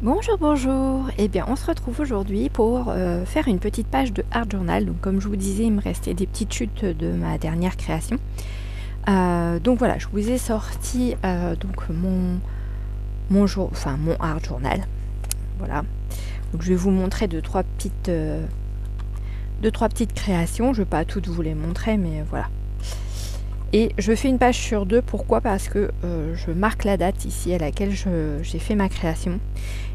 Bonjour, bonjour. Eh bien, on se retrouve aujourd'hui pour faire une petite page de art journal. Donc, comme je vous disais, il me restait des petites chutes de ma dernière création. Donc voilà, je vous ai sorti donc mon art journal. Voilà. Donc, je vais vous montrer deux, trois petites créations. Je ne vais pas toutes vous les montrer, mais voilà. Et je fais une page sur deux. Pourquoi? Parce que je marque la date ici à laquelle j'ai fait ma création.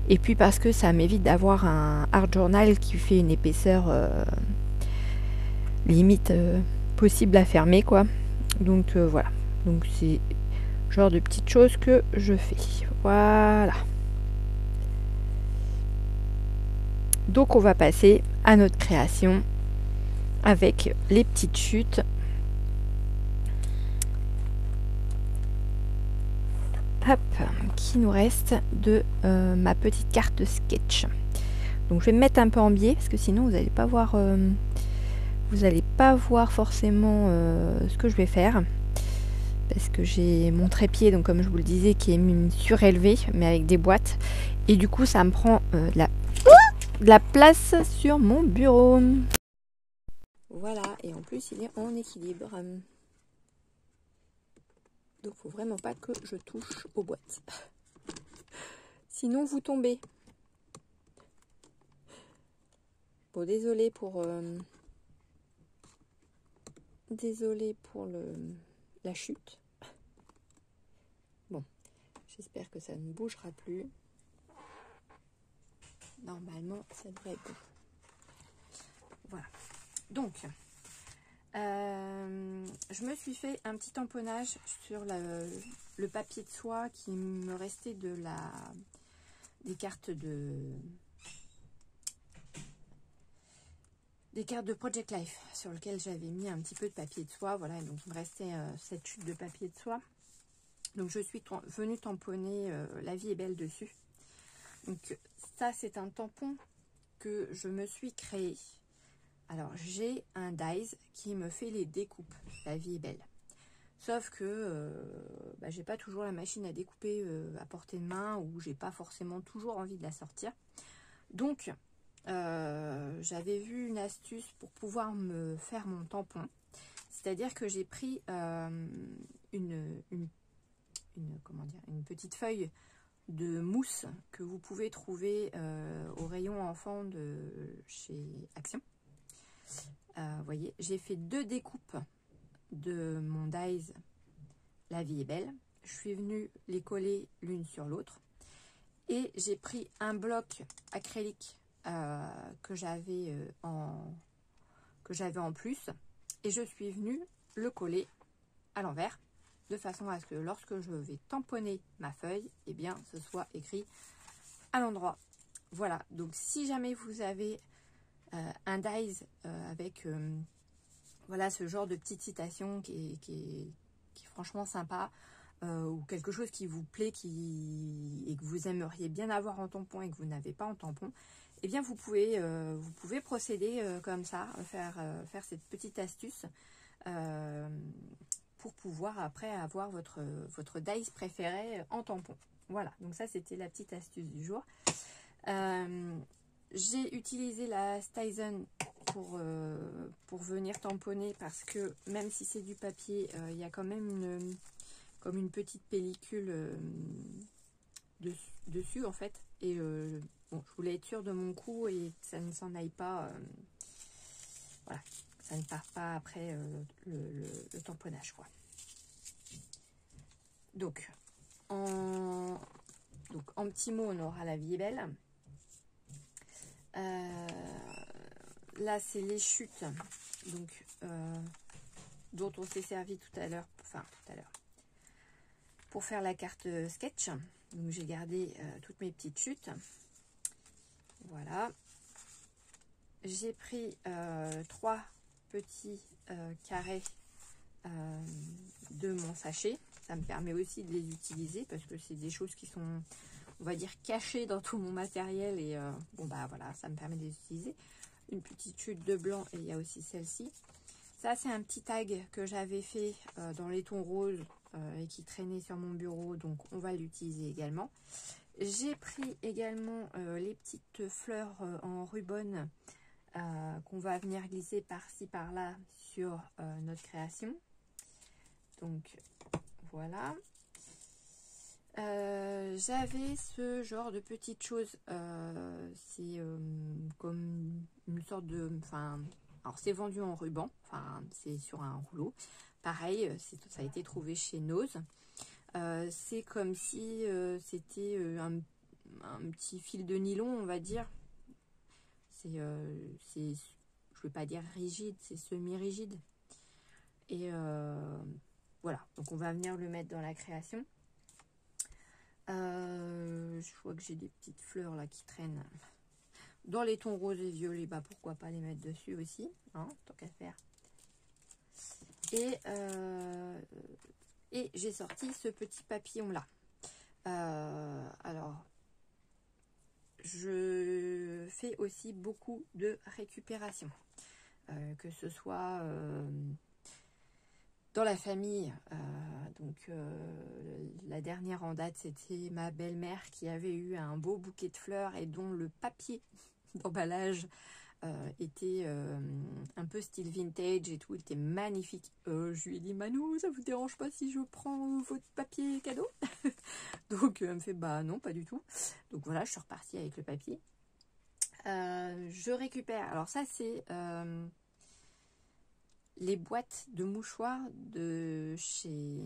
Et puis parce que ça m'évite d'avoir un art journal qui fait une épaisseur limite possible à fermer, quoi. Donc voilà. Donc c'est le genre de petites choses que je fais. Voilà. Donc on va passer à notre création avec les petites chutes. Hop, qui nous reste de ma petite carte sketch. Donc je vais me mettre un peu en biais parce que sinon vous n'allez pas voir forcément ce que je vais faire, parce que j'ai mon trépied, donc comme je vous le disais, qui est surélevé mais avec des boîtes, et du coup ça me prend de la place sur mon bureau. Voilà, et en plus il est en équilibre. Donc faut vraiment pas que je touche aux boîtes. Sinon vous tombez. Bon, désolé pour la chute. Bon, j'espère que ça ne bougera plus. Normalement, ça devrait être bon. Voilà. Donc, je me suis fait un petit tamponnage sur le papier de soie qui me restait des cartes de Project Life, sur lequel j'avais mis un petit peu de papier de soie. Voilà, donc il me restait cette chute de papier de soie. Donc je suis venue tamponner La vie est belle dessus. Donc ça, c'est un tampon que je me suis créé. Alors j'ai un dies qui me fait les découpes. La vie est belle. Sauf que j'ai pas toujours la machine à découper à portée de main, ou j'ai pas forcément toujours envie de la sortir. Donc j'avais vu une astuce pour pouvoir me faire mon tampon. C'est-à-dire que j'ai pris une petite feuille de mousse que vous pouvez trouver au rayon enfant de chez Action. Vous voyez, j'ai fait deux découpes de mon dies La vie est belle. Je suis venue les coller l'une sur l'autre. Et j'ai pris un bloc acrylique que j'avais en plus. Et je suis venue le coller à l'envers, de façon à ce que lorsque je vais tamponner ma feuille, eh bien, ce soit écrit à l'endroit. Voilà, donc si jamais vous avez un dies avec voilà, ce genre de petite citation qui est franchement sympa, ou quelque chose qui vous plaît et que vous aimeriez bien avoir en tampon et que vous n'avez pas en tampon, eh bien vous pouvez procéder comme ça, faire cette petite astuce pour pouvoir après avoir votre dies préféré en tampon. Voilà, donc ça c'était la petite astuce du jour. J'ai utilisé la Stizen pour venir tamponner, parce que même si c'est du papier, il y a quand même une petite pellicule dessus en fait. Et bon, je voulais être sûre de mon coup et que ça ne s'en aille pas. Voilà, ça ne part pas après le tamponnage, quoi. Donc en petits mots, on aura La vie est belle. Là, c'est les chutes, donc dont on s'est servi tout à l'heure, pour faire la carte sketch. Donc j'ai gardé toutes mes petites chutes. Voilà. J'ai pris 3 petits carrés de mon sachet. Ça me permet aussi de les utiliser, parce que c'est des choses qui sont, on va dire, cachées dans tout mon matériel. Et bon bah voilà, ça me permet de les utiliser. Une petite chute de blanc, et il y a aussi celle-ci. Ça, c'est un petit tag que j'avais fait dans les tons roses et qui traînait sur mon bureau, donc on va l'utiliser également. J'ai pris également les petites fleurs en ruban qu'on va venir glisser par-ci par-là sur notre création. Donc voilà. J'avais ce genre de petites choses. C'est comme une sorte de... Enfin, alors c'est vendu en ruban. Enfin, c'est sur un rouleau. Pareil, ça a été trouvé chez Nose. C'est comme si c'était un petit fil de nylon, on va dire. Je ne veux pas dire rigide, c'est semi-rigide. Et voilà, donc on va venir le mettre dans la création. Je vois que j'ai des petites fleurs là qui traînent dans les tons roses et violets. Bah pourquoi pas les mettre dessus aussi, hein, tant qu'à faire. Et j'ai sorti ce petit papillon là. Alors, je fais aussi beaucoup de récupération, que ce soit dans la famille. La dernière en date, c'était ma belle-mère qui avait eu un beau bouquet de fleurs et dont le papier d'emballage était un peu style vintage et tout, il était magnifique. Je lui ai dit, Manou, ça vous dérange pas si je prends votre papier cadeau? Donc elle me fait, bah non, pas du tout. Donc voilà, je suis repartie avec le papier. Je récupère, alors ça c'est les boîtes de mouchoirs de chez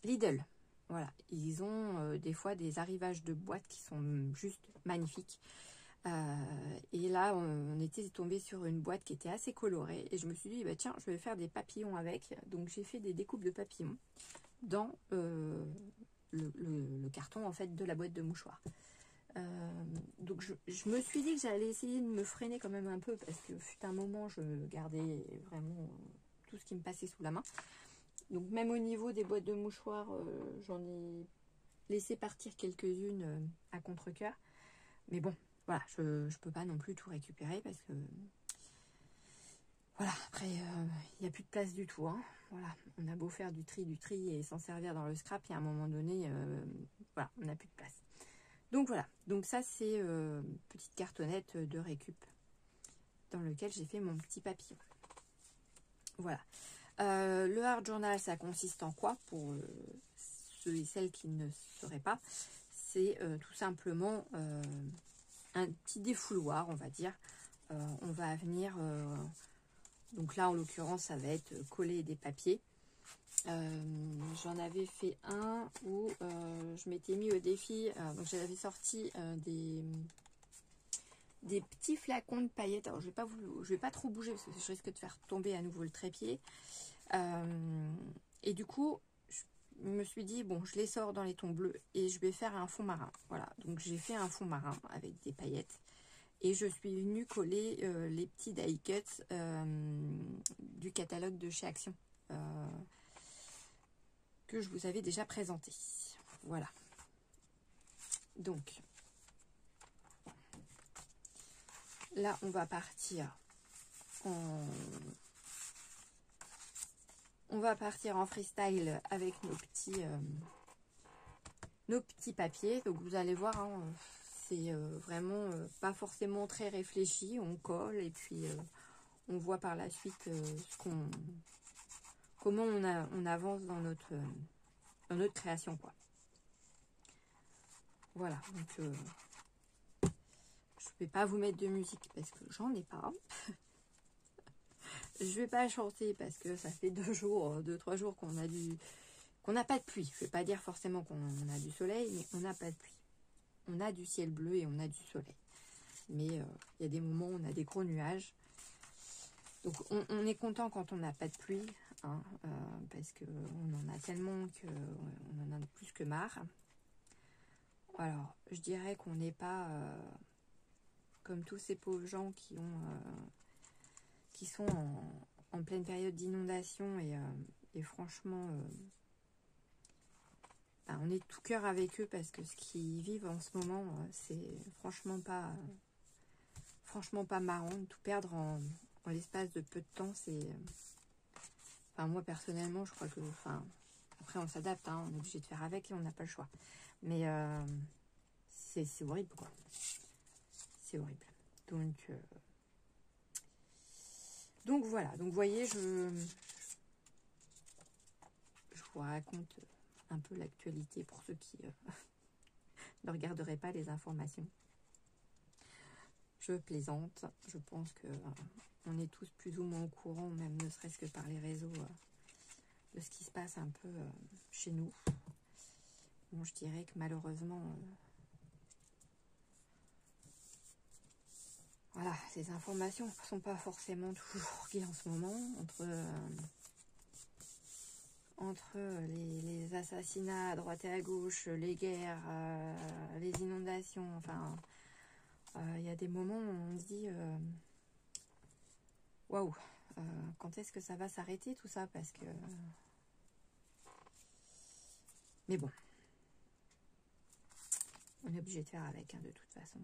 Lidl. Voilà, ils ont des fois des arrivages de boîtes qui sont juste magnifiques. Et là, on était tombé sur une boîte qui était assez colorée. Et je me suis dit, bah, tiens, je vais faire des papillons avec. Donc, j'ai fait des découpes de papillons dans le carton, en fait, de la boîte de mouchoirs. Donc, je me suis dit que j'allais essayer de me freiner quand même un peu. Parce que fut un moment, je gardais vraiment tout ce qui me passait sous la main. Donc, même au niveau des boîtes de mouchoirs, j'en ai laissé partir quelques-unes à contre-cœur. Mais bon. Voilà, je ne peux pas non plus tout récupérer parce que voilà, après il n'y a plus de place du tout. Hein. Voilà, on a beau faire du tri et s'en servir dans le scrap, et à un moment donné, voilà, on n'a plus de place. Donc voilà, donc ça c'est petite cartonnette de récup dans lequel j'ai fait mon petit papillon. Voilà. Le hard journal, ça consiste en quoi pour ceux et celles qui ne sauraient pas? C'est tout simplement un petit défouloir, on va dire. On va venir, donc là en l'occurrence ça va être coller des papiers. J'en avais fait un où je m'étais mis au défi, donc j'avais sorti des petits flacons de paillettes. Alors je vais pas trop bouger parce que je risque de faire tomber à nouveau le trépied. Et du coup je me suis dit, bon, je les sors dans les tons bleus et je vais faire un fond marin. Voilà, donc j'ai fait un fond marin avec des paillettes. Et je suis venue coller les petits die cuts du catalogue de chez Action. Que je vous avais déjà présenté. Voilà. Donc, là, on va partir en freestyle avec nos petits papiers. Donc vous allez voir, hein, c'est vraiment pas forcément très réfléchi. On colle et puis on voit par la suite comment on avance dans notre création, quoi. Voilà, donc je vais pas vous mettre de musique parce que j'en ai pas. Je vais pas chanter parce que ça fait 2-3 jours qu'on n'a pas de pluie. Je vais pas dire forcément qu'on a du soleil, mais on n'a pas de pluie. On a du ciel bleu et on a du soleil. Mais il y a des moments où on a des gros nuages. Donc on est content quand on n'a pas de pluie, hein, parce qu'on en a tellement qu'on en a plus que marre. Alors, je dirais qu'on n'est pas comme tous ces pauvres gens qui sont en pleine période d'inondation et franchement, on est tout cœur avec eux parce que ce qu'ils vivent en ce moment, c'est franchement pas marrant de tout perdre en l'espace de peu de temps. C'est, moi personnellement, je crois que, Après, on s'adapte, hein, on est obligé de faire avec et on n'a pas le choix. Mais c'est horrible, quoi. C'est horrible. Donc voilà. Donc, vous voyez, je vous raconte un peu l'actualité pour ceux qui ne regarderaient pas les informations. Je plaisante. Je pense que on est tous plus ou moins au courant, même ne serait-ce que par les réseaux, de ce qui se passe un peu chez nous. Bon, je dirais que malheureusement, voilà, ces informations ne sont pas forcément toujours gaies en ce moment, entre les assassinats à droite et à gauche, les guerres, les inondations, enfin, il y a des moments où on se dit, waouh, quand est-ce que ça va s'arrêter tout ça, parce que... Mais bon, on est obligé de faire avec, hein, de toute façon.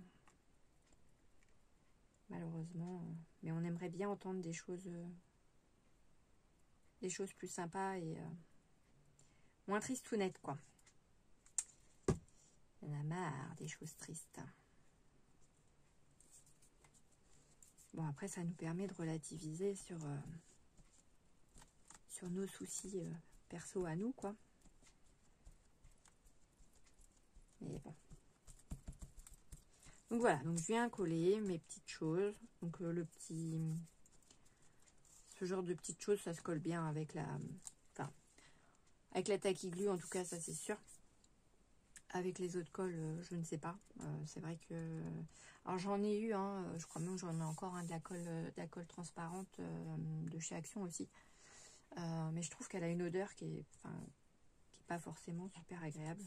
Malheureusement, mais on aimerait bien entendre des choses plus sympas et moins tristes ou nettes, quoi. On a marre des choses tristes. Bon, après, ça nous permet de relativiser sur nos soucis perso à nous, quoi. Mais bon. Donc voilà, donc je viens coller mes petites choses. Donc ce genre de petites choses, ça se colle bien avec avec la tacky glue, en tout cas, ça c'est sûr. Avec les autres colles, je ne sais pas. C'est vrai que... Alors j'en ai eu, hein, je crois même que j'en ai encore de la colle transparente de chez Action aussi. Mais je trouve qu'elle a une odeur qui est pas forcément super agréable.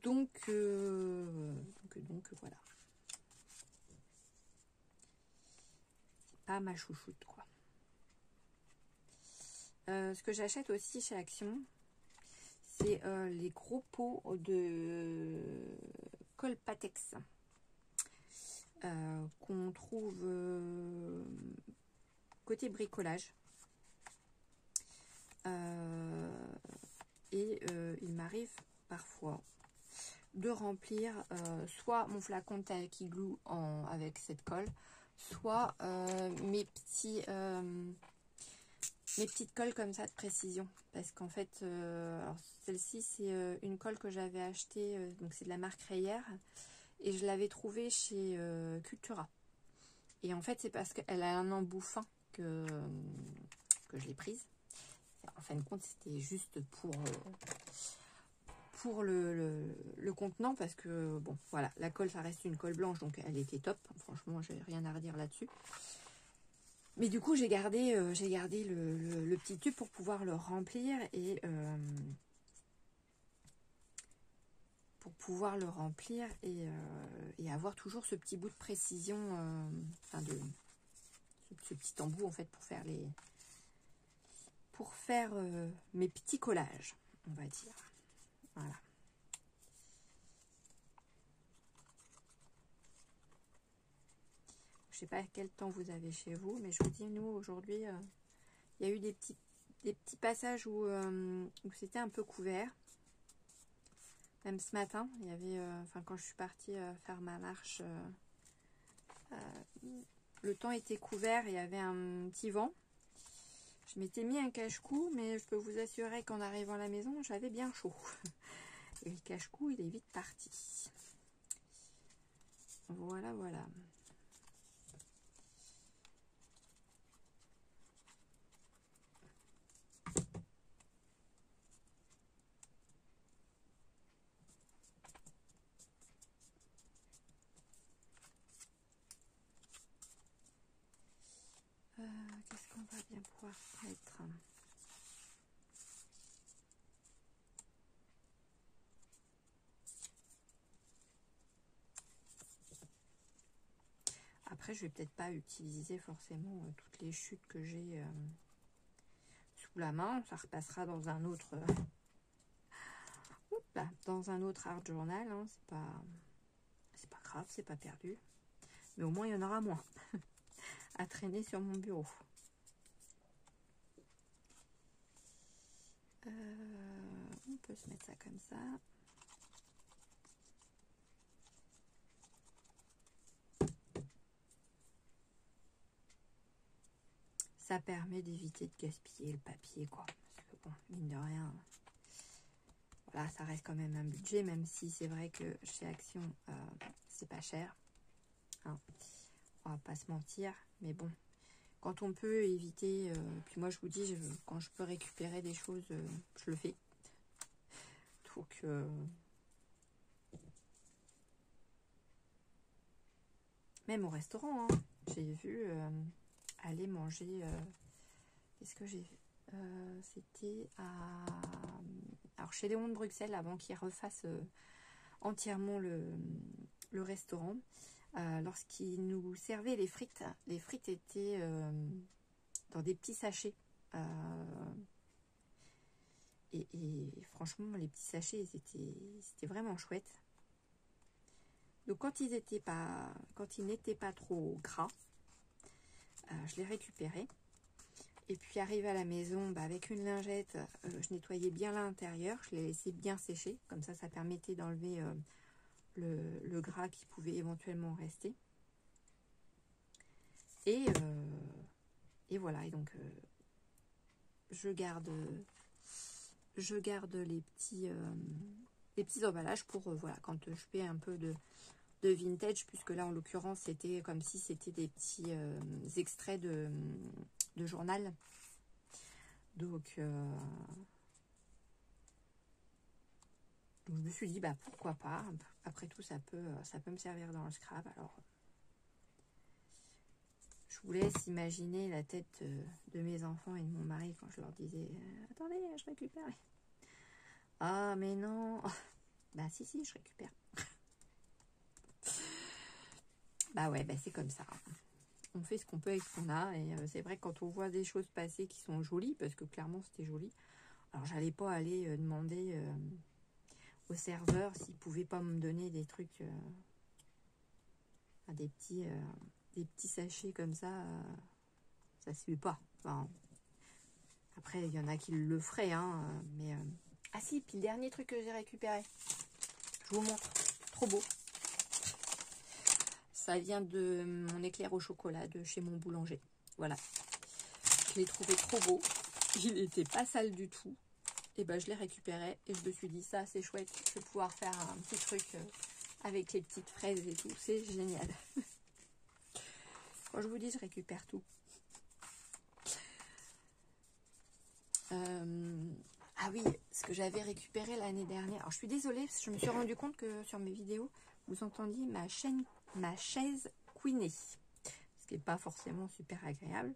Donc voilà. C'est pas ma chouchoute, quoi. Ce que j'achète aussi chez Action, c'est les gros pots de colle Patex qu'on trouve côté bricolage. Il m'arrive parfois de remplir soit mon flacon de tacky glue avec cette colle, soit mes petites colles comme ça de précision, parce qu'en fait celle-ci c'est une colle que j'avais achetée, donc c'est de la marque Rayer, et je l'avais trouvée chez Cultura, et en fait c'est parce qu'elle a un embout fin que je l'ai prise. En fin de compte, c'était juste pour le contenant, parce que bon, voilà, la colle ça reste une colle blanche, donc elle était top, franchement j'ai rien à redire là-dessus. Mais du coup j'ai gardé le petit tube pour pouvoir le remplir et avoir toujours ce petit bout de précision, ce petit embout en fait pour faire mes petits collages, on va dire. Voilà. Je sais pas quel temps vous avez chez vous, mais je vous dis, nous aujourd'hui il y a eu des petits passages où c'était un peu couvert. Même ce matin, il y avait, quand je suis partie faire ma marche, le temps était couvert, il y avait un petit vent. Je m'étais mis un cache-cou, mais je peux vous assurer qu'en arrivant à la maison, j'avais bien chaud. Et le cache-cou, il est vite parti. Voilà, voilà. Qu'est-ce qu'on va bien pouvoir mettre ? Après, je vais peut-être pas utiliser forcément toutes les chutes que j'ai sous la main. Ça repassera dans un autre dans un autre art journal. Hein. C'est pas grave, c'est pas perdu. Mais au moins, il y en aura moins à traîner sur mon bureau. peut se mettre ça comme ça. Ça permet d'éviter de gaspiller le papier, quoi. Parce que bon, mine de rien, voilà, ça reste quand même un budget, même si c'est vrai que chez Action, c'est pas cher. Hein. On va pas se mentir, mais bon, quand on peut éviter, puis moi je vous dis, quand je peux récupérer des choses, je le fais. Donc, même au restaurant, hein, j'ai vu aller manger, qu'est-ce que j'ai vu, c'était alors chez Léon de Bruxelles, avant qu'ils refassent entièrement le restaurant, lorsqu'ils nous servaient les frites étaient dans des petits sachets. Et franchement, les petits sachets, c'était vraiment chouette. Donc quand ils n'étaient pas trop gras, je les récupérais. Et puis arrivé à la maison, avec une lingette, je nettoyais bien l'intérieur, je les laissais bien sécher. Comme ça, ça permettait d'enlever le gras qui pouvait éventuellement rester. Et voilà, et donc je garde les petits emballages pour voilà, quand je fais un peu de vintage, puisque là en l'occurrence c'était comme si c'était des petits extraits de journal. Donc je me suis dit pourquoi pas, après tout ça peut me servir dans le scrap. Alors je vous laisse imaginer la tête de mes enfants et de mon mari quand je leur disais attendez, je récupère. Ah mais non. Si je récupère. Ouais, c'est comme ça. On fait ce qu'on peut avec ce qu'on a. Et c'est vrai que quand on voit des choses passer qui sont jolies, parce que clairement c'était joli, alors j'allais pas aller demander au serveur s'il pouvait pas me donner des trucs, des petits sachets comme ça. Ça se fait pas. Enfin, après, il y en a qui le feraient, hein, mais... Ah si, puis le dernier truc que j'ai récupéré, je vous montre, trop beau. Ça vient de mon éclair au chocolat de chez mon boulanger. Voilà. Je l'ai trouvé trop beau. Il n'était pas sale du tout. Et je l'ai récupéré et je me suis dit, ça c'est chouette. Je vais pouvoir faire un petit truc avec les petites fraises et tout. C'est génial. Quand je vous dis, je récupère tout. Ah oui, ce que j'avais récupéré l'année dernière. Alors je suis désolée, parce que je me suis rendu compte que sur mes vidéos, vous entendiez ma chaise couinée. Ce qui n'est pas forcément super agréable.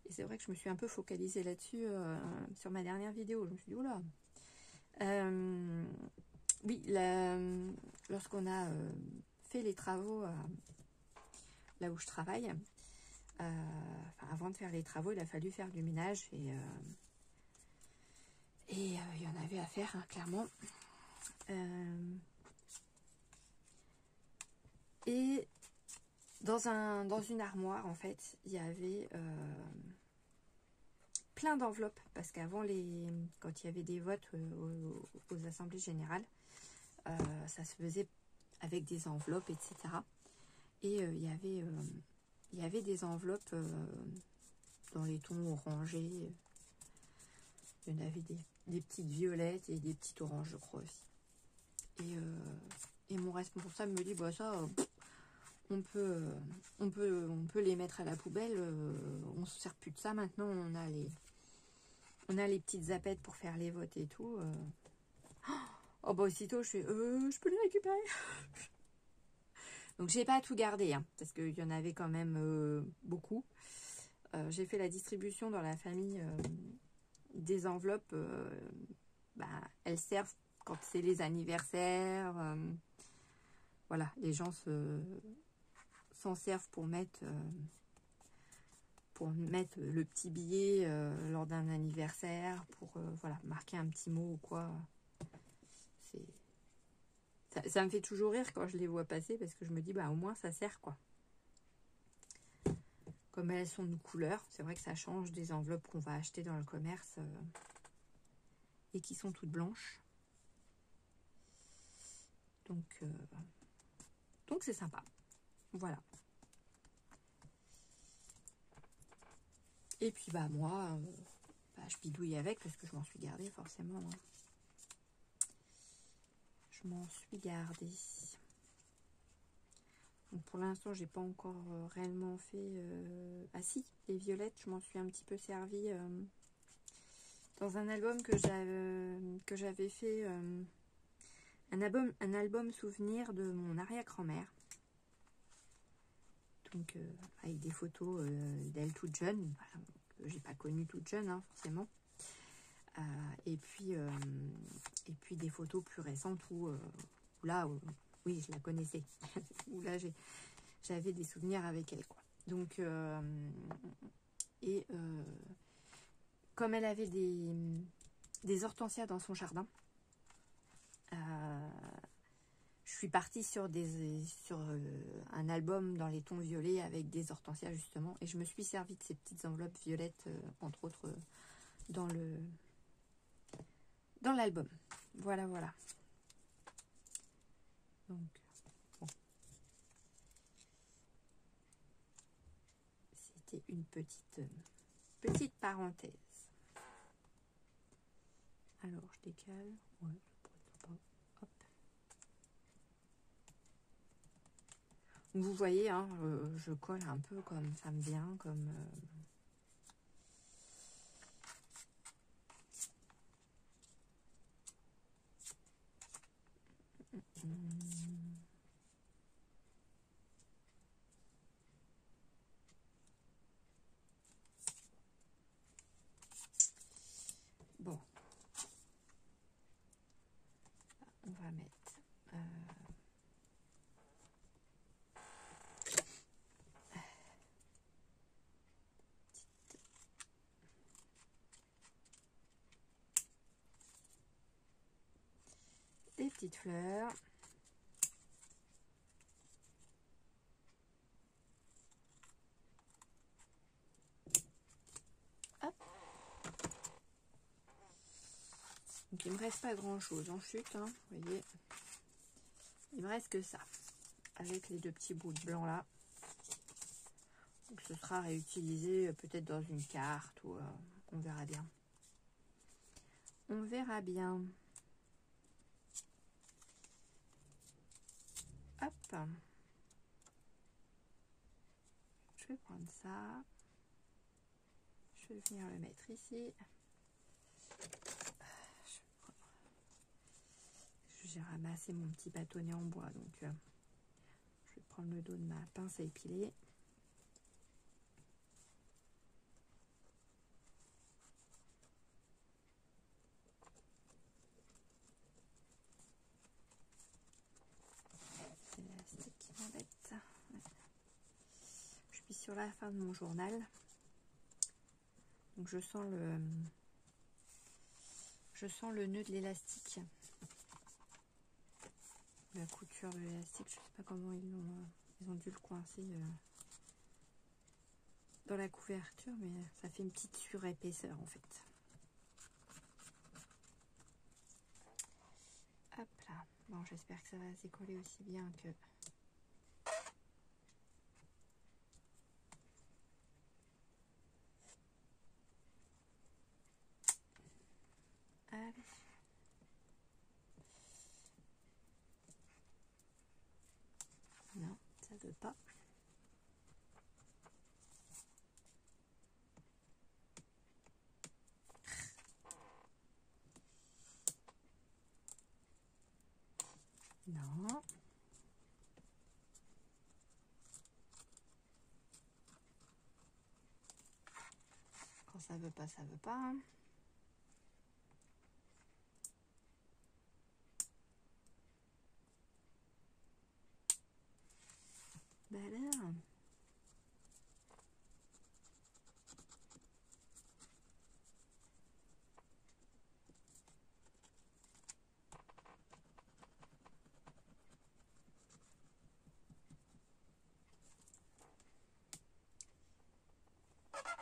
Et c'est vrai que je me suis un peu focalisée là-dessus sur ma dernière vidéo. Je me suis dit, oula. Oui, lorsqu'on a fait les travaux là où je travaille, avant de faire les travaux, il a fallu faire du ménage et il y en avait à faire, hein, clairement. Et dans une armoire, en fait, il y avait plein d'enveloppes, parce qu'avant, quand il y avait des votes aux assemblées générales, ça se faisait avec des enveloppes, etc. Et il y avait des enveloppes dans les tons orangés. Il y en avait des petites violettes et des petites oranges, je crois aussi. Et mon responsable me dit, ça, on peut les mettre à la poubelle. On ne se sert plus de ça maintenant. On a les petites zapettes pour faire les votes et tout. Aussitôt, je fais, je peux les récupérer. Donc, j'ai pas tout gardé, hein, parce qu'il y en avait quand même beaucoup. J'ai fait la distribution dans la famille des enveloppes. Elles servent quand c'est les anniversaires. Voilà, les gens s'en servent pour mettre le petit billet lors d'un anniversaire, pour voilà, marquer un petit mot ou quoi. Ça me fait toujours rire quand je les vois passer, parce que je me dis, au moins ça sert, quoi. Comme elles sont de couleur, c'est vrai que ça change des enveloppes qu'on va acheter dans le commerce et qui sont toutes blanches. Donc c'est sympa. Voilà. Et puis bah moi, je bidouille avec parce que je m'en suis gardée forcément. Hein. Je m'en suis gardée. Donc pour l'instant, j'ai pas encore réellement fait. Ah si, les violettes, je m'en suis un petit peu servi dans un album que j'avais fait. Un album souvenir de mon arrière-grand-mère. Donc avec des photos d'elle toute jeune, que j'ai pas connue toute jeune hein, forcément. Et puis des photos plus récentes où là, oui, je la connaissais. Où là, j'avais des souvenirs avec elle, quoi. Donc, comme elle avait des hortensias dans son jardin, je suis partie sur un album dans les tons violets avec des hortensias justement, et je me suis servi de ces petites enveloppes violettes, entre autres, dans l'album. Voilà, voilà. Donc, bon. C'était une petite parenthèse. Alors, je décale. Ouais, hop. Vous voyez, hein, je colle un peu comme ça me vient, comme... Bon. On va mettre... des petites fleurs. Hop. Donc il me reste pas grand chose en chute, hein, vous voyez. Il me reste que ça, avec les deux petits bouts de blanc là. Donc ce sera réutilisé peut-être dans une carte ou on verra bien. On verra bien. Hop. Je vais prendre ça. Je vais venir le mettre ici. J'ai ramassé mon petit bâtonnet en bois, donc je vais prendre le dos de ma pince à épiler. C'est l'élastique qui m'embête. Ouais. Je suis sur la fin de mon journal. Donc je sens le nœud de l'élastique. La couture de l'élastique, je sais pas comment ils ont dû le coincer dans la couverture, mais ça fait une petite surépaisseur en fait. Hop là. Bon, j'espère que ça va se coller aussi bien que... Allez. Non, ça veut pas. Non. Quand ça veut pas, ça veut pas. Hein. Bah alors.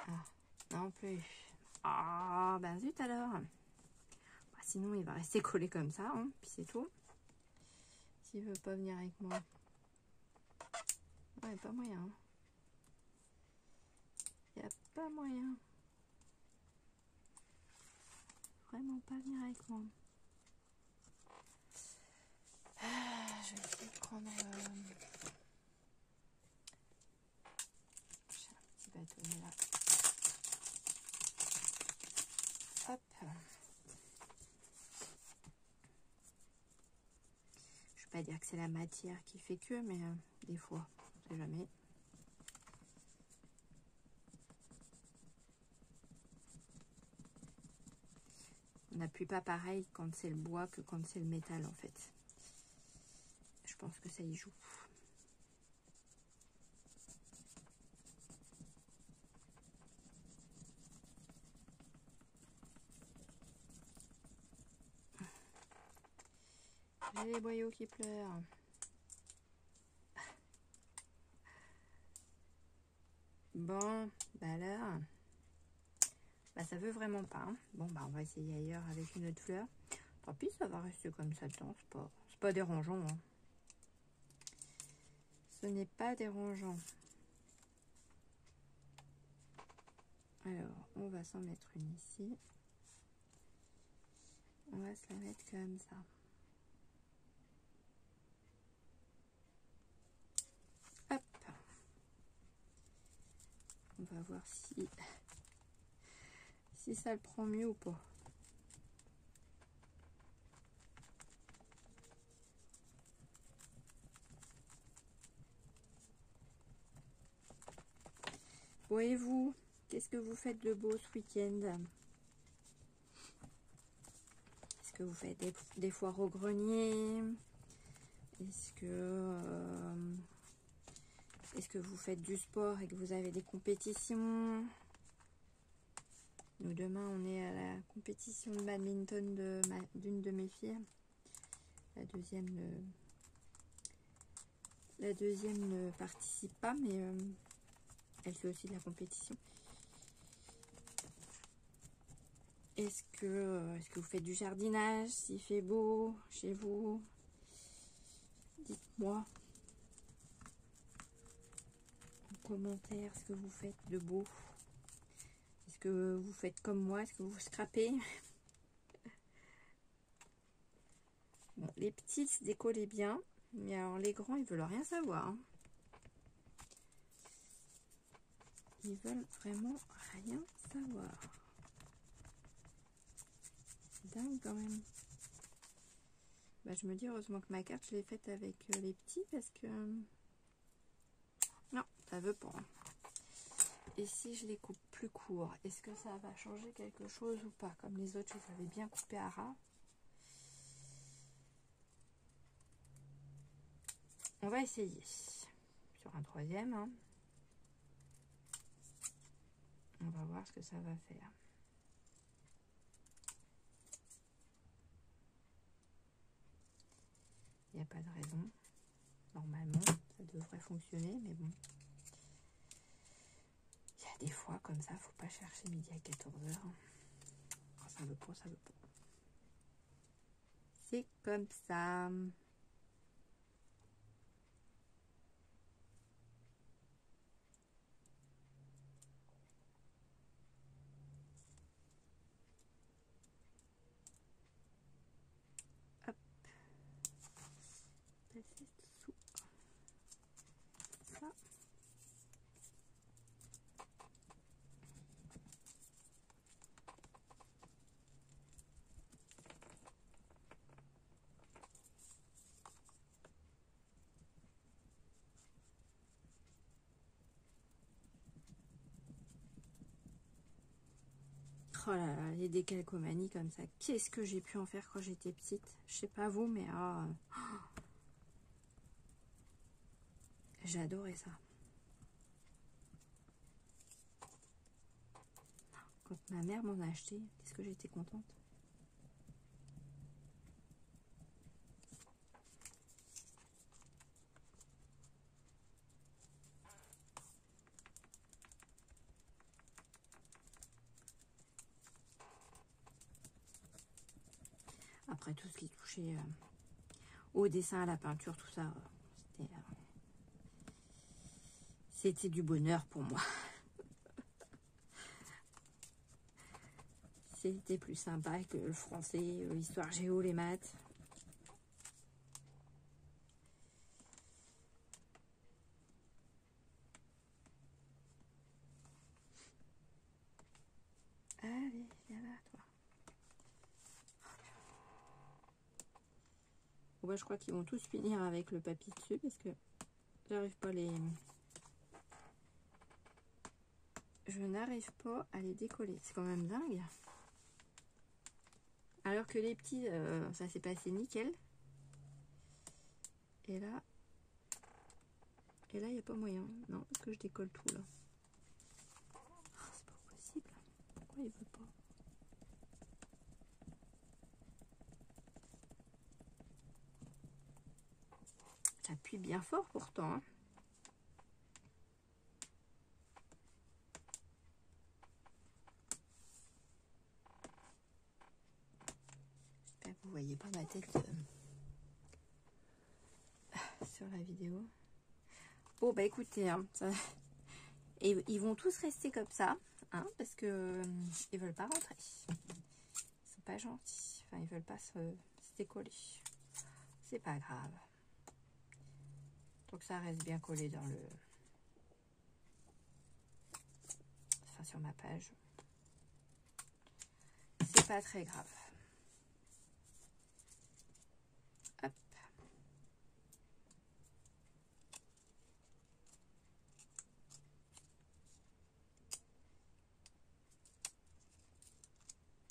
Ah, non plus. Ah, ben zut alors. Bah, sinon, il va rester collé comme ça, hein, puis c'est tout. qui veut pas venir avec moi? Ouais, pas moyen. Il n'y a pas moyen. Vraiment pas venir avec moi. Je vais essayer de prendre... J'ai un petit bâtonnet là. Hop. Je vais pas dire que c'est la matière qui fait que, mais des fois, on sait jamais. On n'appuie pas pareil quand c'est le bois que quand c'est le métal en fait. Je pense que ça y joue. J'ai les boyaux qui pleurent. Bon, bah là, bah ça veut vraiment pas. Hein. Bon, bah on va essayer ailleurs avec une autre fleur. Tant pis, ça va rester comme ça dedans. C'est pas dérangeant. Hein. Ce n'est pas dérangeant. Alors, on va s'en mettre une ici. On va se la mettre comme ça. Hop. On va voir si ça le prend mieux ou pas. Voyez-vous, qu'est-ce que vous faites de beau ce week-end? Est-ce que vous faites des foires au grenier? Est-ce que vous faites du sport et que vous avez des compétitions? Nous, demain, on est à la compétition de badminton d'une de mes filles. La deuxième ne participe pas, mais elle fait aussi de la compétition. Est-ce que vous faites du jardinage? S'il fait beau chez vous, dites-moi en commentaire ce que vous faites de beau. Est-ce que vous faites comme moi? Est-ce que vous scrapez? Bon, les petits se décollaient bien, mais alors les grands, ils veulent rien savoir. Hein. Ils veulent vraiment rien savoir. C'est dingue quand même. Bah, je me dis heureusement que ma carte, je l'ai faite avec les petits parce que... Non, ça veut pas. Hein. Et si je les coupe plus courts, est-ce que ça va changer quelque chose ou pas? Comme les autres, je les avais bien coupés à ras. On va essayer. Sur un troisième. Hein. On va voir ce que ça va faire. Il n'y a pas de raison. Normalement, ça devrait fonctionner, mais bon. Il y a des fois comme ça, faut pas chercher midi à 14h. Quand ça veut pas, ça veut pas. C'est comme ça. Hop. Passer sous ça. Oh là là, les décalcomanies comme ça. Qu'est-ce que j'ai pu en faire quand j'étais petite? Je sais pas vous, mais j'adorais ça. Quand ma mère m'en a acheté, qu'est-ce que j'étais contente. Après tout ce qui touchait au dessin, à la peinture, tout ça. C'était du bonheur pour moi. C'était plus sympa que le français, l'histoire géo, les maths. Allez, viens là, toi. Bon, bah, je crois qu'ils vont tous finir avec le papier dessus parce que j'arrive pas à les... Je n'arrive pas à les décoller. C'est quand même dingue. Alors que les petits, ça s'est passé nickel. Et là, il n'y a pas moyen. Non, parce que je décolle tout là. Oh, c'est pas possible. Pourquoi il veut pas? J'appuie bien fort pourtant. Hein. J'espère que vous voyez pas ma tête sur la vidéo. Bon bah écoutez, hein, et ils vont tous rester comme ça, hein, parce que ils veulent pas rentrer. Ils sont pas gentils. Enfin, ils veulent pas se décoller. C'est pas grave. Donc ça reste bien collé dans le... Enfin, sur ma page. C'est pas très grave. Hop.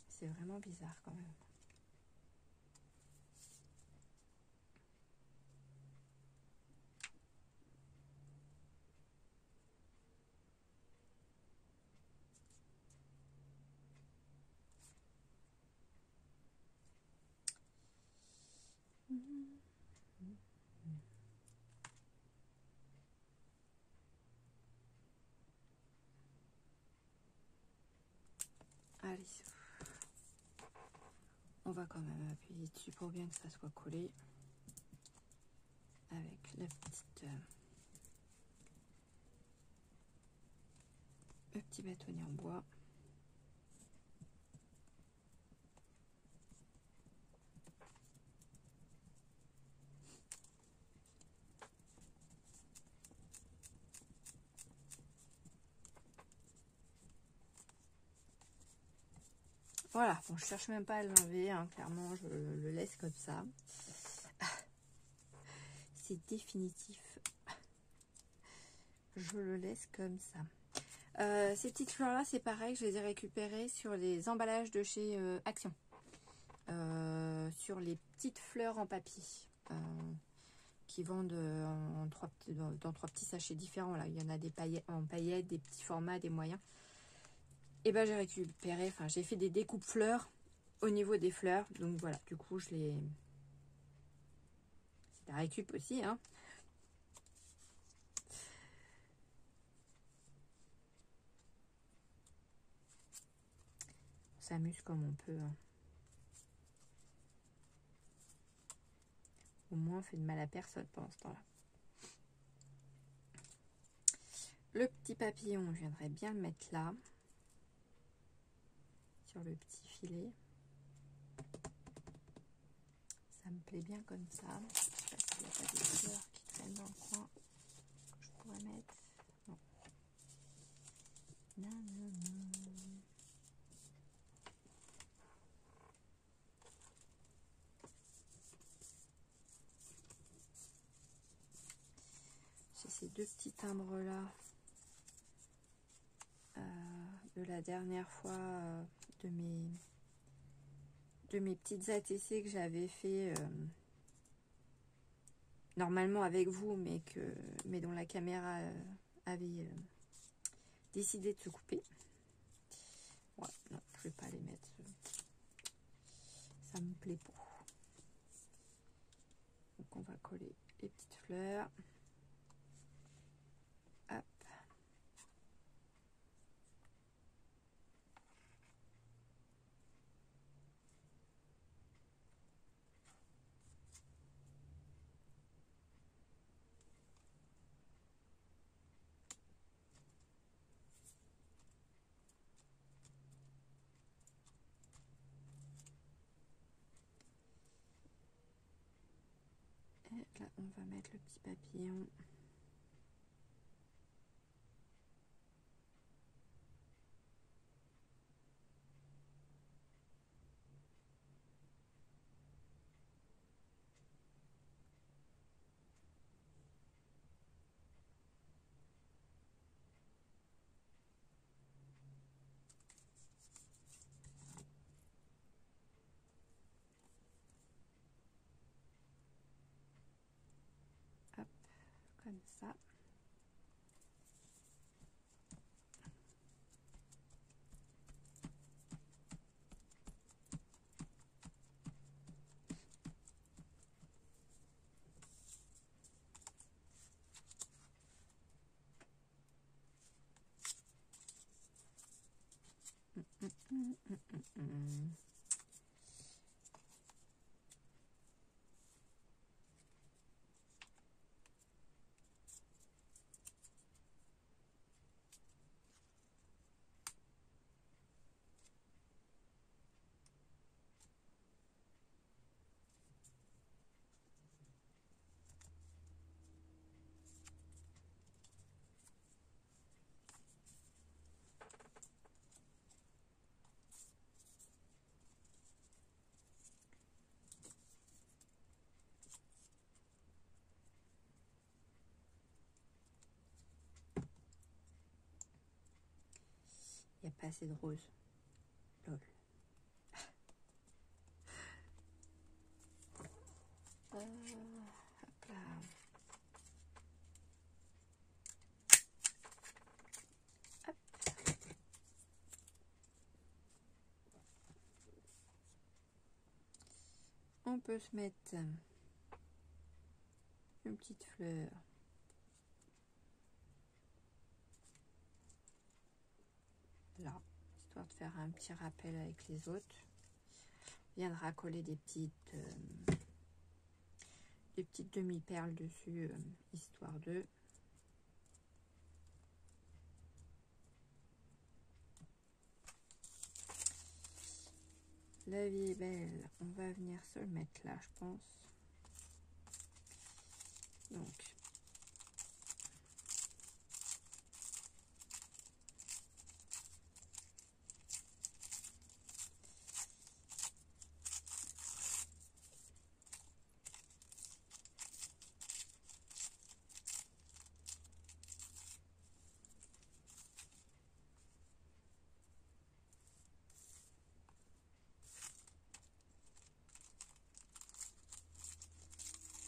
C'est vraiment bizarre quand même. Allez, on va quand même appuyer dessus pour bien que ça soit collé avec la petite, le petit bâtonnet en bois. Voilà, bon, je cherche même pas à l'enlever, hein, clairement, je le laisse comme ça. C'est définitif. Je le laisse comme ça. Ces petites fleurs-là, c'est pareil, je les ai récupérées sur les emballages de chez Action. Sur les petites fleurs en papier. Qui vendent dans trois petits sachets différents. Là. Il y en a des paillettes, en paillettes, des petits formats, des moyens. Et ben j'ai récupéré, enfin j'ai fait des découpes fleurs au niveau des fleurs. Donc voilà, du coup je les... C'est la récup aussi, hein. On s'amuse comme on peut. Hein. Au moins on fait de mal à personne pendant ce temps-là. Le petit papillon, je viendrai bien le mettre là. Sur le petit filet. Ça me plaît bien comme ça. Je sais pas s'il n'y a pas des fleurs qui traînent dans le coin que je pourrais mettre. Non. Non, non, non. J'ai ces deux petits timbres là de la dernière fois de mes petites ATC que j'avais fait normalement avec vous, mais dont la caméra avait décidé de se couper. Ouais, non, je vais pas les mettre. Ça me plaît pas. Donc on va coller les petites fleurs. Hop. Là, on va mettre le petit papillon. Hop, comme ça. Il n'y a pas assez de rose. Lol. Hop là. Hop. On peut se mettre une petite fleur. Là, histoire de faire un petit rappel avec les autres. On viendra coller des petites demi-perles dessus, histoire de... La vie est belle, on va venir se le mettre là, je pense. Donc,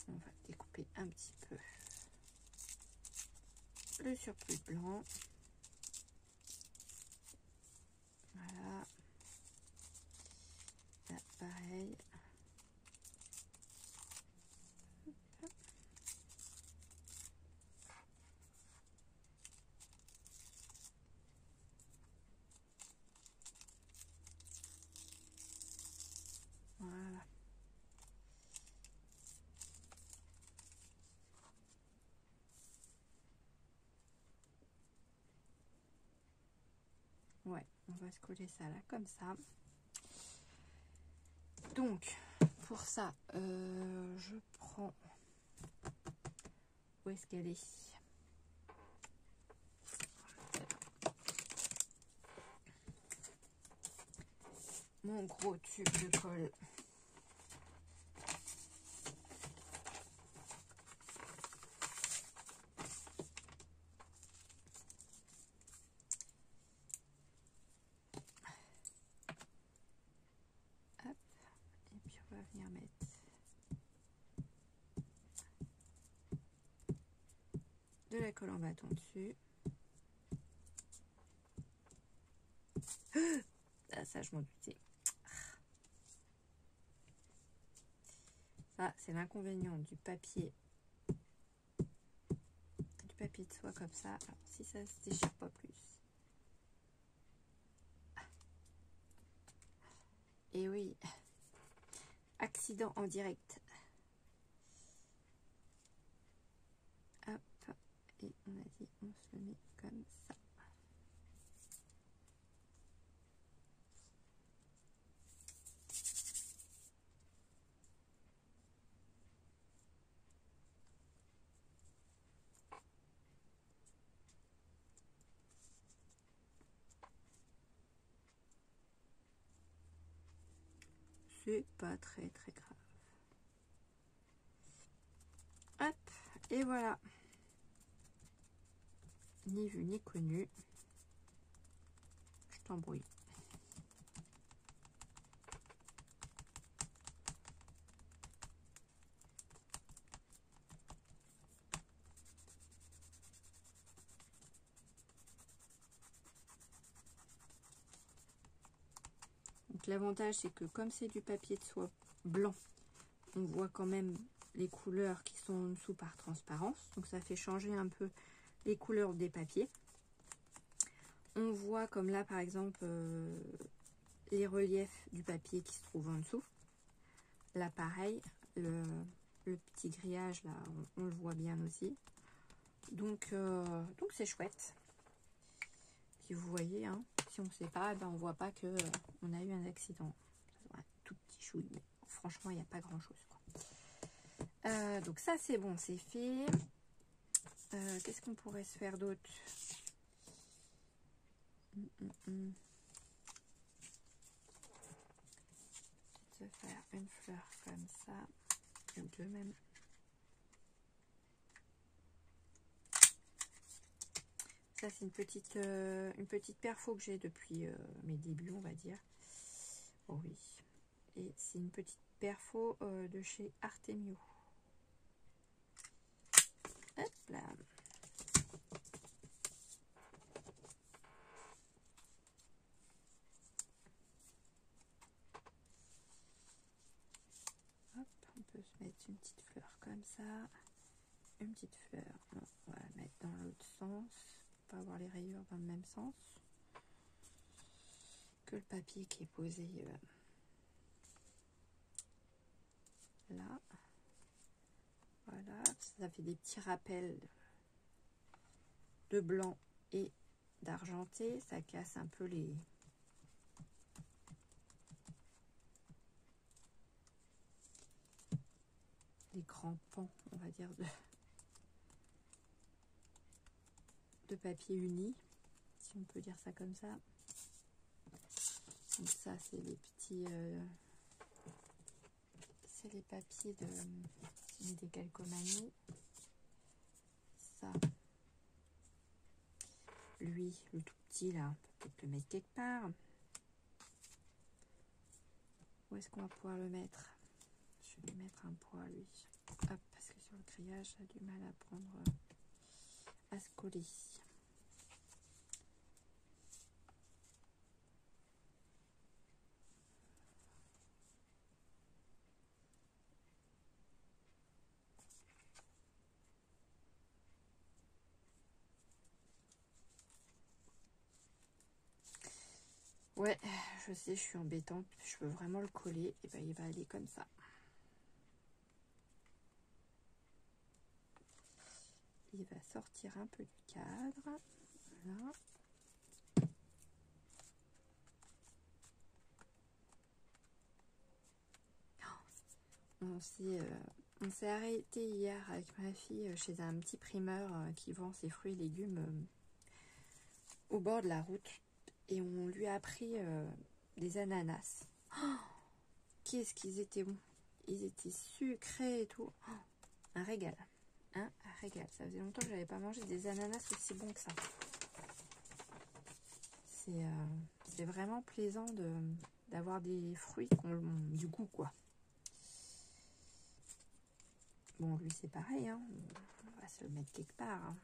on va découper un petit peu le surplus blanc. Voilà. Là, pareil. Voilà. Ouais, on va se coller ça là, comme ça. Donc, pour ça, je prends... Où est-ce qu'elle est? Mon gros tube de colle. Hop. Et puis on va venir mettre de la colle en bâton dessus. Ah, ça, je m'en doutais. Ça, c'est l'inconvénient du papier de soie comme ça. Alors, si ça se déchire pas plus. Et oui, accident en direct. Hop, et on a dit, on se le met comme ça. c'est pas très très grave. Hop, et voilà. Ni vu ni connu. Je t'embrouille. Donc l'avantage, c'est que comme c'est du papier de soie blanc, on voit quand même les couleurs qui sont en dessous par transparence. Donc ça fait changer un peu les couleurs des papiers. On voit comme là par exemple les reliefs du papier qui se trouvent en dessous. Là pareil, le petit grillage là, on le voit bien aussi. Donc c'est chouette. Puis vous voyez, hein, si on ne sait pas, ben on voit pas que on a eu un accident. Un tout petit chouille, mais franchement il n'y a pas grand chose, quoi. Donc ça c'est bon, c'est fait. Qu'est-ce qu'on pourrait se faire d'autre? Se faire une fleur comme ça, ou deux même. Ça c'est une petite perfo que j'ai depuis mes débuts, on va dire. Oh oui. Et c'est une petite perfo de chez Artemio. Hop là. Hop, on peut se mettre une petite fleur comme ça. Une petite fleur. Non, on va la mettre dans l'autre sens. Pour pas avoir les rayures dans le même sens que le papier qui est posé là. Voilà, ça fait des petits rappels de blanc et d'argenté. Ça casse un peu les grands pans, on va dire, de papier uni, si on peut dire ça comme ça. Donc ça c'est les petits c'est les papiers de des calcomanies. Ça, lui, le tout petit là, on peut peut-être le mettre quelque part. Où est-ce qu'on va pouvoir le mettre? Je vais lui mettre un poids lui. Hop, parce que sur le grillage, ça a du mal à prendre, à se coller. Ouais, je sais, je suis embêtante. Je veux vraiment le coller. Et ben, il va aller comme ça. Il va sortir un peu du cadre. Voilà. On s'est arrêté hier avec ma fille chez un petit primeur qui vend ses fruits et légumes au bord de la route. Et on lui a pris des ananas. Oh, qu'est-ce qu'ils étaient bons! Ils étaient sucrés et tout. Oh, un régal. Un régal. Ça faisait longtemps que j'avais pas mangé des ananas aussi bons que ça. C'est vraiment plaisant d'avoir des fruits qui ont du goût, quoi. Bon, lui c'est pareil, hein. On va se le mettre quelque part. Hein.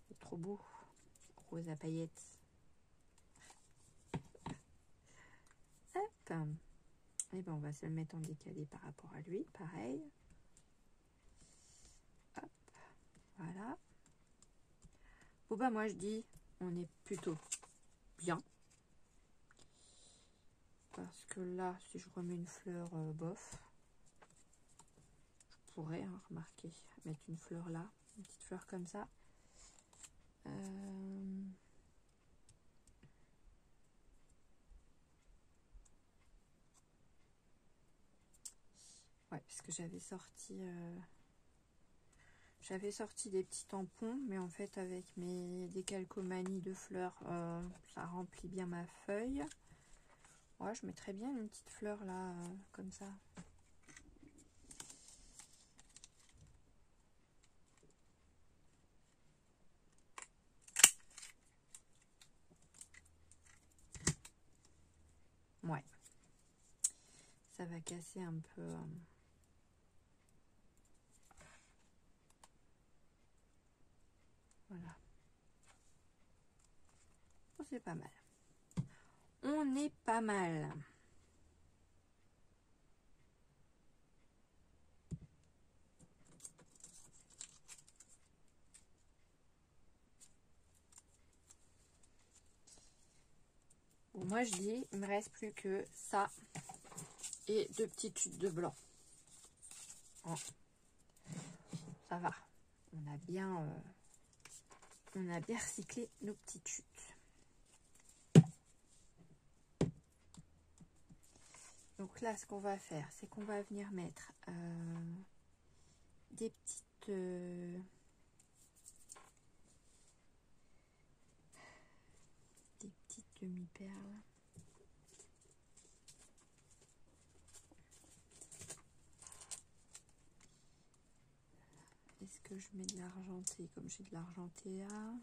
C'est trop beau. Rose à paillettes. Hop. Et ben on va se le mettre en décalé par rapport à lui, pareil. Hop. Voilà. Bon bah moi je dis, on est plutôt bien. Parce que là, si je remets une fleur bof, je pourrais, hein, remarquer, mettre une fleur là, une petite fleur comme ça. Ouais, parce que j'avais sorti des petits tampons, mais en fait avec mes décalcomanies de fleurs, ça remplit bien ma feuille. Ouais, je mettrais bien une petite fleur là, comme ça. Ouais. Ça va casser un peu. Voilà. Oh, c'est pas mal. On est pas mal. Bon, moi je dis, il me reste plus que ça et 2 petites chutes de blanc. Oh, ça va. On a bien recyclé nos petites chutes. Donc là, ce qu'on va faire, c'est qu'on va venir mettre des petites demi-perles. Est-ce que je mets de l'argenté comme j'ai de l'argenté là?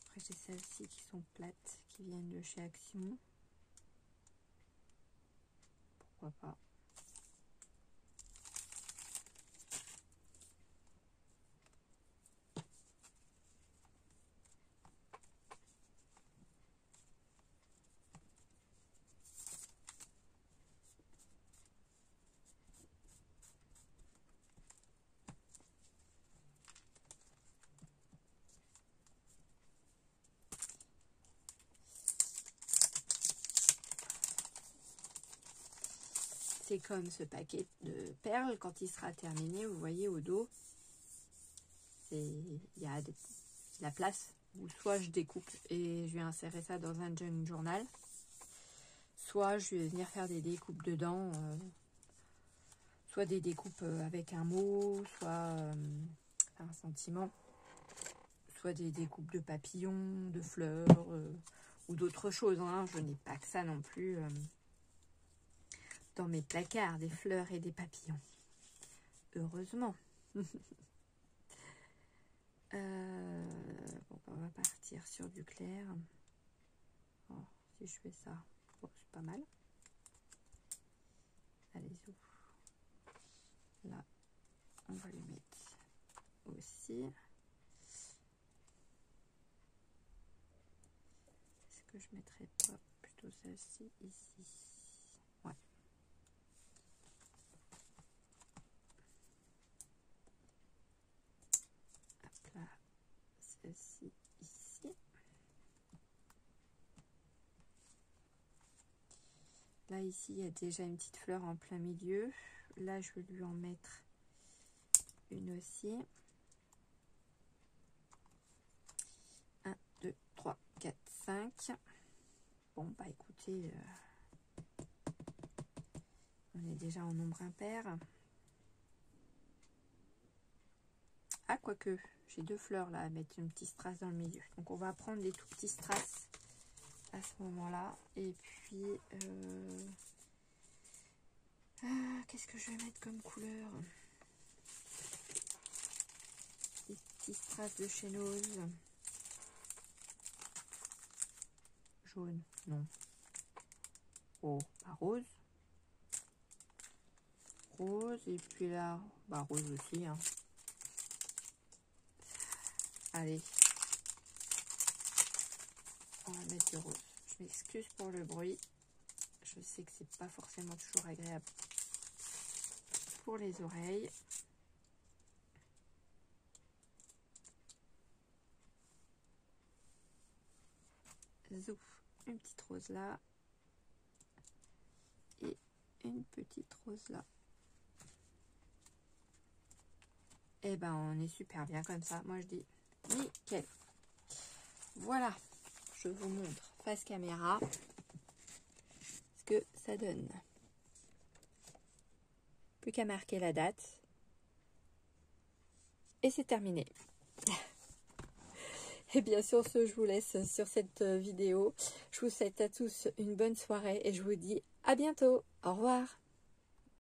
Après, j'ai celles-ci qui sont plates, qui viennent de chez Action. Pourquoi pas? C'est comme ce paquet de perles, quand il sera terminé, vous voyez au dos, il y a de la place où soit je découpe et je vais insérer ça dans un junk journal, soit je vais venir faire des découpes dedans, soit des découpes avec un mot, soit un sentiment, soit des découpes de papillons, de fleurs ou d'autres choses, hein. Je n'ai pas que ça non plus dans mes placards, des fleurs et des papillons. Heureusement. Bon, on va partir sur du clair. Oh, si je fais ça, bon, c'est pas mal. Allez, là, on va le mettre aussi. Est-ce que je mettrais pas plutôt celle-ci ici? Ouais. Hop là, celle-ci ici. Là, ici, il y a déjà une petite fleur en plein milieu. Là, je vais lui en mettre une aussi. 1, 2, 3, 4, 5. Bon, bah écoutez, on est déjà en nombre impair. Ah, quoique, j'ai 2 fleurs là à mettre une petite strass dans le milieu. Donc, on va prendre des tout petits strass à ce moment-là. Et puis, qu'est-ce que je vais mettre comme couleur? Des petits strass de chénose. Jaune, non. Oh, bah rose. Rose, et puis là, bah rose aussi, hein. Allez. On va mettre du rose. Je m'excuse pour le bruit. Je sais que c'est pas forcément toujours agréable pour les oreilles. Zouf, une petite rose là. Et une petite rose là. Et ben on est super bien comme ça. Moi je dis nickel. Voilà. Je vous montre face caméra ce que ça donne. Plus qu'à marquer la date. Et c'est terminé. Et bien sur ce, je vous laisse sur cette vidéo. Je vous souhaite à tous une bonne soirée et je vous dis à bientôt. Au revoir.